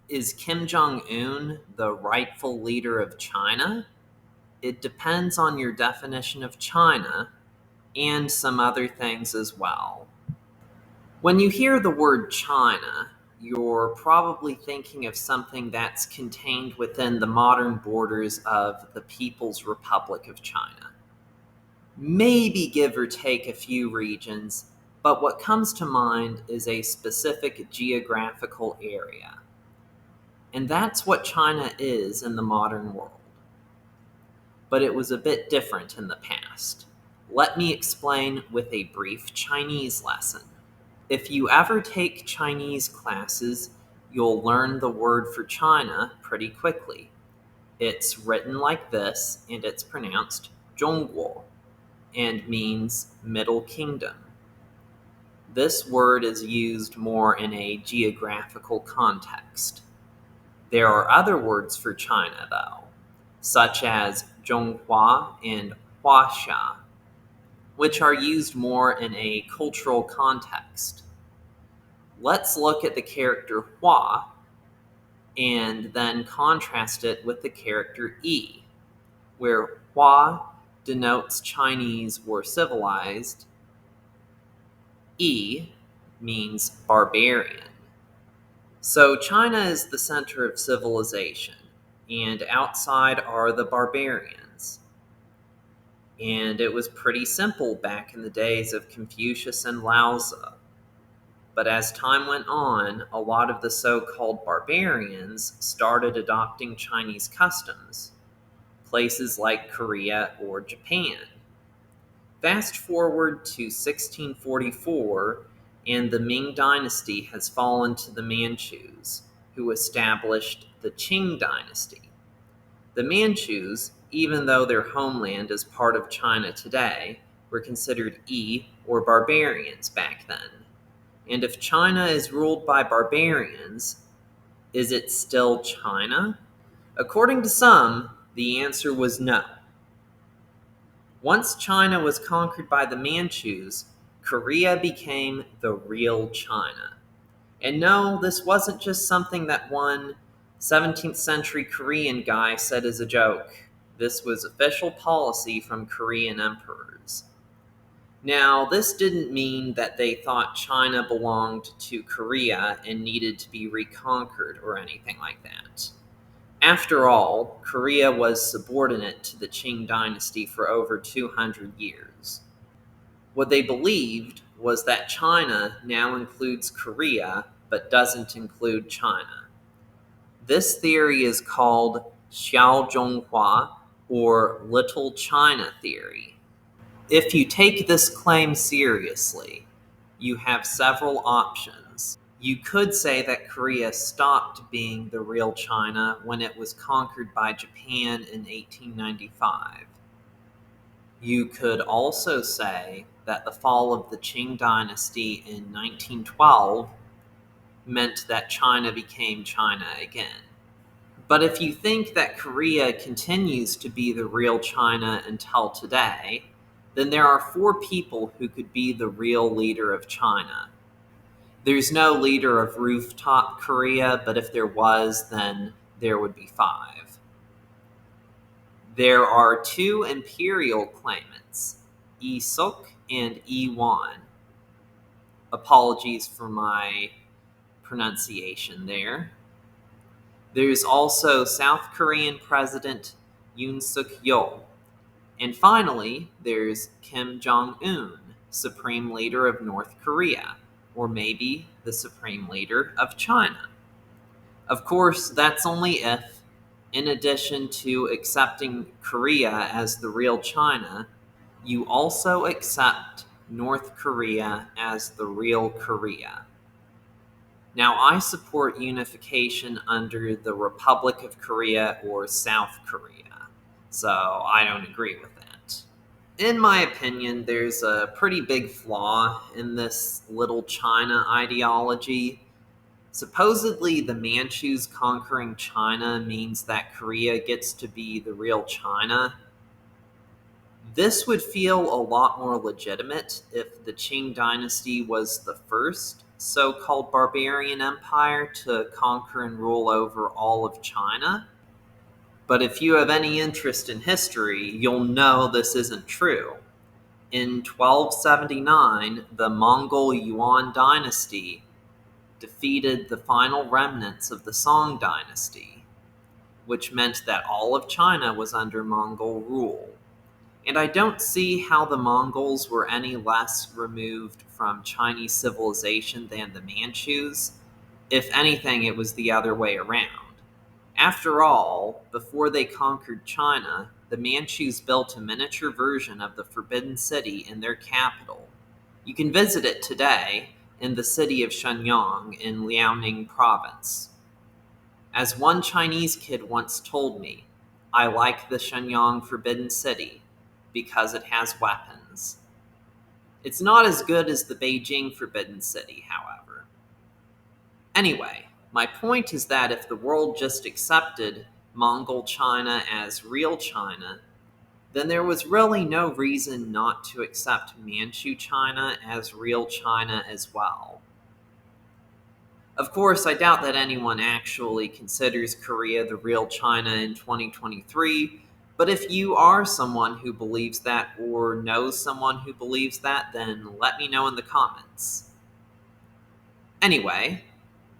Is Kim Jong-un the rightful leader of China? It depends on your definition of China and some other things as well. When you hear the word China, you're probably thinking of something that's contained within the modern borders of the People's Republic of China. Maybe give or take a few regions, but what comes to mind is a specific geographical area. And that's what China is in the modern world. But it was a bit different in the past. Let me explain with a brief Chinese lesson. If you ever take Chinese classes, you'll learn the word for China pretty quickly. It's written like this, and it's pronounced Zhongguo, and means Middle Kingdom. This word is used more in a geographical context. There are other words for China, though, such as Zhonghua and Huaxia, which are used more in a cultural context. Let's look at the character Hua and then contrast it with the character Yi, where Hua denotes Chinese or civilized, Yi means barbarian. So China is the center of civilization, and outside are the barbarians. And it was pretty simple back in the days of Confucius and Laozi. But as time went on, a lot of the so-called barbarians started adopting Chinese customs, places like Korea or Japan. Fast forward to 1644, and the Ming Dynasty has fallen to the Manchus, who established the Qing Dynasty. The Manchus, even though their homeland is part of China today, were considered Yi or barbarians back then. And if China is ruled by barbarians, is it still China? According to some, the answer was no. Once China was conquered by the Manchus, Korea became the real China. And no, this wasn't just something that one 17th century Korean guy said as a joke. This was official policy from Korean emperors. Now, this didn't mean that they thought China belonged to Korea and needed to be reconquered or anything like that. After all, Korea was subordinate to the Qing dynasty for over 200 years. What they believed was that China now includes Korea, but doesn't include China. This theory is called Xiaozhonghua, or Little China theory. If you take this claim seriously, you have several options. You could say that Korea stopped being the real China when it was conquered by Japan in 1895. You could also say that the fall of the Qing dynasty in 1912 meant that China became China again. But if you think that Korea continues to be the real China until today, then there are 4 people who could be the real leader of China. There's no leader of rooftop Korea, but if there was, then there would be 5. There are 2 imperial claimants, Yi Suk and Yi Wan. Apologies for my pronunciation there. There's also South Korean President Yoon Suk Yeol. And finally, there's Kim Jong-un, Supreme Leader of North Korea, or maybe the Supreme Leader of China. Of course, that's only if, in addition to accepting Korea as the real China, you also accept North Korea as the real Korea. Now, I support unification under the Republic of Korea or South Korea, so I don't agree with that. In my opinion, there's a pretty big flaw in this little China ideology. Supposedly, the Manchus conquering China means that Korea gets to be the real China. This would feel a lot more legitimate if the Qing dynasty was the first, so-called barbarian empire to conquer and rule over all of China. But if you have any interest in history, you'll know this isn't true. In 1279, the Mongol Yuan dynasty defeated the final remnants of the Song dynasty, which meant that all of China was under Mongol rule. And I don't see how the Mongols were any less removed from Chinese civilization than the Manchus. If anything, it was the other way around. After all, before they conquered China, the Manchus built a miniature version of the Forbidden City in their capital. You can visit it today in the city of Shenyang in Liaoning province. As one Chinese kid once told me, I like the Shenyang Forbidden City because it has weapons. It's not as good as the Beijing Forbidden City, however. Anyway, my point is that if the world just accepted Mongol China as real China, then there was really no reason not to accept Manchu China as real China as well. Of course, I doubt that anyone actually considers Korea the real China in 2023, but if you are someone who believes that or knows someone who believes that, then let me know in the comments. Anyway,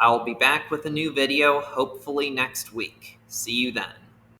I'll be back with a new video hopefully next week. See you then.